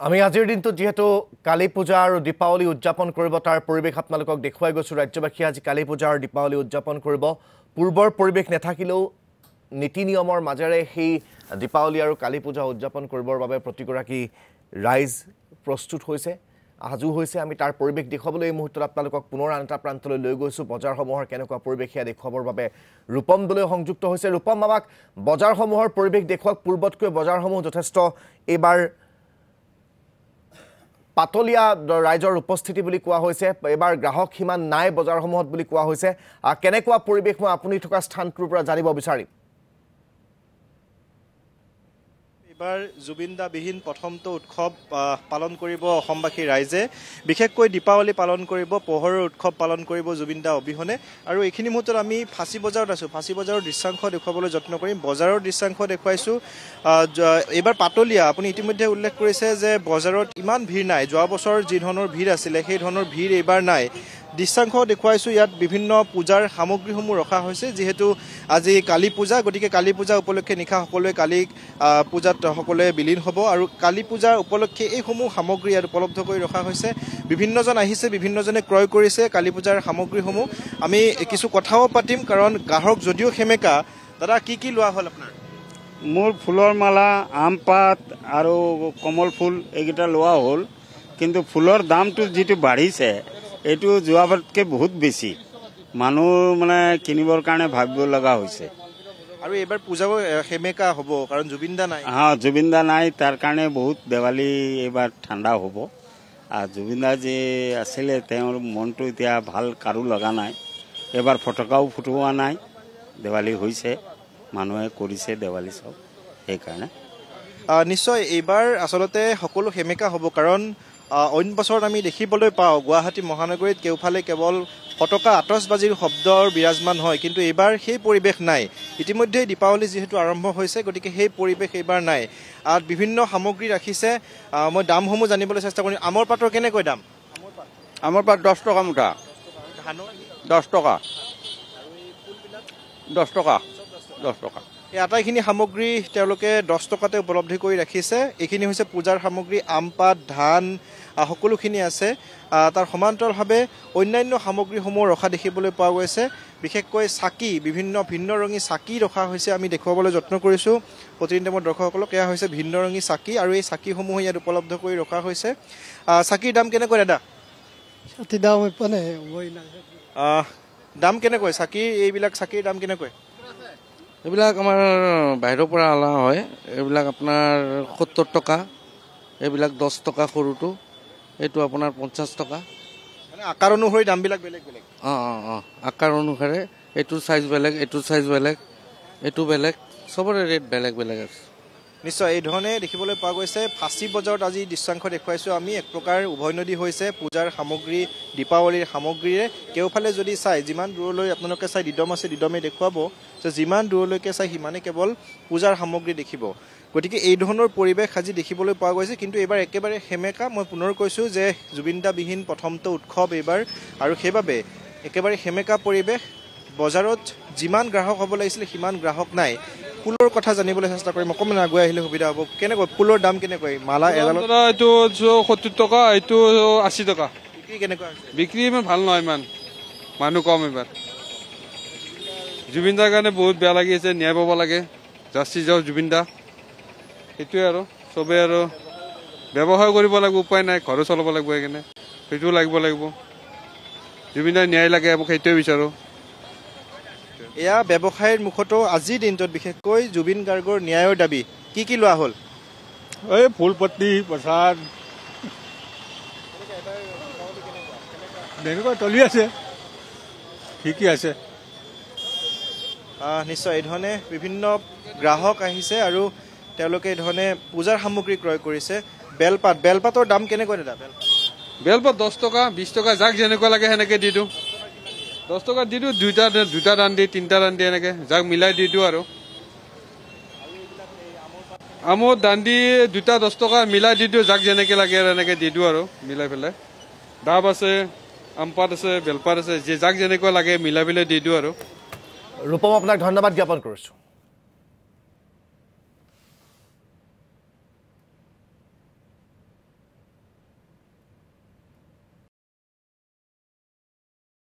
আমি আজিৰ দিনটো যেহেতু কালী পূজা আৰু দীপাৱলী উদযাপন কৰিব তাৰ পৰিবেশ আপোনালোকক দেখুৱাই গৈছো ৰাজ্যবাসী আজি কালী পূজা আৰু দীপাৱলী উদযাপন কৰিব পূৰ্বৰ পৰিবেশ নেথাকিলেও নীতি নিয়মৰ মাজেৰে সেই দীপাৱলী আৰু কালী পূজা উদযাপন কৰিবৰ বাবে প্ৰতিগৰাকী ৰাইজ প্ৰস্তুত হৈছে আজু হৈছে আমি তাৰ পৰিবেশ দেখুৱাবলৈ এই মুহূৰ্তত আপোনালোকক পুনৰ আনটা প্ৰান্তলৈ লৈ গৈছো বজাৰসমূহৰ কেনেকুৱা পৰিবেশিয়া দেখুৱাবৰ বাবে ৰূপম দলৈ সংযুক্ত হৈছে ৰূপম আমাক বজাৰসমূহৰ পৰিবেশ দেখুৱাক পূৰ্বতকৈ বজাৰসমূহ যথেষ্ট এবাৰ পাতলিয়া ৰাইজৰ উপস্থিতি বুলি কোৱা হৈছে এবাৰ গ্ৰাহক হিমান নাই বজাৰসমূহত বুলি কোৱা হৈছে কেনেকুৱা পৰিবেশ মই আপুনি থকা স্থানটোৰ পৰা জানিব বিচাৰিম এবাৰ জুবিনদা বিহীন প্ৰথমটো উৎসৱ পালন কৰিব অসমবাসী ৰাইজে বিশেষকৈ দীপাৱলী পালন কৰিব পোহৰৰ উৎসৱ পালন কৰিব জুবিনদা অবিহনে আৰু এইখিনি মুহূৰ্তত আমি ফাঁচী বজাৰত আছো ফাঁচী বজাৰৰ দৃশ্যাংশ দেখুৱাবলৈ যত্ন কৰিম বজাৰৰ দৃশ্যাংশ দেখুৱাইছো এবাৰ পাতলিয়া আপুনি ইতিমধ্যে উল্লেখ কৰিছে যে বজাৰত ইমান ভিৰ নাই যোৱা বছৰ যি ধৰণৰ ভিৰ আছিল সেই ধৰণৰ ভিৰ এইবাৰ নাই দৃশ্যাংশ দেখুৱাইছো ইয়াত বিভিন্ন পূজাৰ সামগ্ৰীসমূহ ৰখা হৈছে যেহেতু আজি কালী পূজা গতিকে কালী পূজা উপলক্ষে নিশা সকলোৱে কালী পূজাত সকলোৱে বিলীন হ'ব আৰু কালী পূজাৰ উপলক্ষে এইসমূহ সামগ্ৰী ইয়াত উপলব্ধ কৰি ৰখা হৈছে বিভিন্নজন আহিছে বিভিন্নজনে ক্ৰয় কৰিছে কালী পূজাৰ সামগ্ৰীসমূহ আমি কিছু কথাও পাতিম কাৰণ গ্ৰাহক যদিও সেমেকা দাদা কি লোৱা হ'ল আপোনাৰ মোৰ ফুলৰ মালা আম পাত আৰু কমল ফুল এইকেইটা লোৱা হ'ল কিন্তু ফুলৰ দামটো যেটো বাঢ়িছে এটো যোৱাবাৰতকে বহুত বেছি মানুহ মানে কিনিবৰ কাৰণে ভাবিব লগা হৈছে আৰু এবাৰ পূজাও সেমেকা হ'ব কাৰণ জুবিনদা নাই জুবিনদা নাই তাৰ কাৰণে বহুত দেৱালী এবাৰ ঠাণ্ডা হ'ব আৰু জুবিনদা যে আছিলে তেওঁৰ মনটো এতিয়া ভাল কাৰো লগা নাই এবাৰ ফটকাও ফুটোৱা নাই দেৱালী হৈছে মানুহে কৰিছে দেৱালী সব সেইকাৰণে নিশ্চয় এইবাৰ আসলতে সকলো সেমেকা হ'ব কাৰণ অইন বছৰত আমি দেখিবলৈ পাওঁ গুৱাহাটী মহানগৰীত কেউফালে কেৱল ফটকা আতচবাজিৰ শব্দৰ বিৰাজমান হয় কিন্তু এইবাৰ সেই পৰিবেশ নাই ইতিমধ্যে দীপাৱলী যেহেতু আৰম্ভ হৈছে গতিকে সেই পৰিবেশ এইবাৰ নাই আৰু বিভিন্ন সামগ্ৰী ৰাখিছে মই দামসমূহ জানিবলৈ চেষ্টা কৰিম আমৰ পাতৰ কেনেকৈ দাম আমৰ পাত 10 টকা মুঠা 10 টকা 10 টকা 10 টকা এই আটাইখিনি সামগ্ৰী তেওঁলোকে 10 টকাতে উপলব্ধি কৰি ৰাখিছে এইখিনি হৈছে পূজাৰ সামগ্ৰী আম পাত ধান সকলোখিনি আছে তাৰ সমান্তৰালভাৱে অন্যান্য সামগ্ৰীসমূহ ৰখা দেখিবলৈ পোৱা গৈছে বিশেষকৈ চাকি বিভিন্ন ভিন্ন ৰঙী চাকি ৰখা হৈছে আমি দেখুৱাবলৈ যত্ন কৰিছো প্ৰতিনিধি মোৰ দৰ্শকসকলক এয়া হৈছে ভিন্ন ৰঙী চাকি আৰু এই চাকিসমূহ ইয়াত উপলব্ধ কৰি ৰখা হৈছে চাকিৰ দাম কেনেকৈ দাদা চাকি দাম মানে দাম কেনেকৈ চাকি এইবিলাক চাকিৰ দাম কেনেকৈ এইবিলাক আমাৰ বাহিৰৰ পৰা অনা হয় এইবিলাক আপোনাৰ 70 টকা এইবিলাক 10 টকা সৰুটো এইটো আপোনাৰ 50 টকা মানে আকাৰ অনুসৰি দামবিলাক বেলেগ বেলেগ আকাৰ অনুসাৰে এইটো সাইজ বেলেগ এইটো সাইজ বেলেগ এইটো বেলেগ সবৰে ৰেট বেলেগ বেলেগ আছে নিশ্চয় এই ধৰণে দেখিবলৈ পোৱা গৈছে ফাঁচী বজাৰত আজি দৃশ্যাংশ দেখুৱাইছো আমি এক প্ৰকাৰ উভয়নদী হৈছে পূজাৰ সামগ্ৰী দীপাৱলীৰ সামগ্ৰীৰে কেউফালে যদি চাই যিমান দূৰলৈ আপোনালোকে চাই দিদম আছে দিদমে দেখুৱাব যে যিমান দূৰলৈকে চাই সিমানে কেৱল পূজাৰ সামগ্ৰী দেখিব গতিকে এই ধৰণৰ পৰিবেশ আজি দেখিবলৈ পোৱা গৈছে কিন্তু এবাৰ একেবাৰে সেমেকা মই পুনৰ কৈছো যে জুবিনদা বিহীন প্ৰথমটো উৎসৱ এবাৰ আৰু সেইবাবে একেবাৰে সেমেকা পৰিবেশ বজাৰত যিমান গ্ৰাহক হ'ব লাগিছিল সিমান গ্ৰাহক নাই ফুলৰ কথা জানিবলৈ চেষ্টা কৰিম অকমান আগুৱাই আহিলে সুবিধা হ'ব কেনেকৈ ফুলৰ দাম কেনেকৈ মালা এডালত এইটো 70 টকা এইটো 80 টকা বিক্ৰী কেনেকৈ বিক্ৰী ইমান ভাল নহয় ইমান মানুহ কম এবাৰ জুবিনদাৰ কাৰণে বহুত বেয়া লাগি আছে ন্যায় পাব লাগে জাষ্টিছ যাও জুবিনদা সেইটোৱে আৰু চবে আৰু ব্যৱসায় কৰিব লাগিব উপায় নাই ঘৰ চলাব লাগিব সেইকাৰণে সেইটো লাগিব জুবিনদাৰ ন্যায় লাগে সেইটোৱে বিচাৰো এয়া ব্যৱসায়ৰ মুখতো আজিৰ দিনটোত বিশেষকৈ জুবিন গাৰ্গৰ ন্যায়ৰ দাবী কি লোৱা হ'ল এই ফুলপত্তি প্ৰসাদ তেনেকৈ চলি আছে ঠিকই আছে নিশ্চয় এই ধৰণে বিভিন্ন গ্ৰাহক আহিছে আৰু তেওঁলোকে এই ধৰণে পূজাৰ সামগ্ৰী ক্ৰয় কৰিছে বেলপাতৰ দাম কেনেকৈ দাদা বেলপাত 10 টকা 20 টকা যাক যেনেকুৱা লাগে সেনেকৈ দি দিওঁ 10 টকা দি দিওঁ দুটা দান দি তিনিটা দান দি এনেকৈ যাক মিলাই দি দিওঁ আৰু আমৰ দান দি দুটা 10 টকা মিলাই দি দিওঁ যাক যেনেকৈ লাগে আৰু এনেকৈ দি দিওঁ আৰু মিলাই পেলাই ডাব আছে আমপাত আছে বেলপাত আছে যাক যেনেকুৱা লাগে মিলাই পেলাই দি দিওঁ আৰু ৰূপম আপোনাক ধন্যবাদ জ্ঞাপন কৰিছো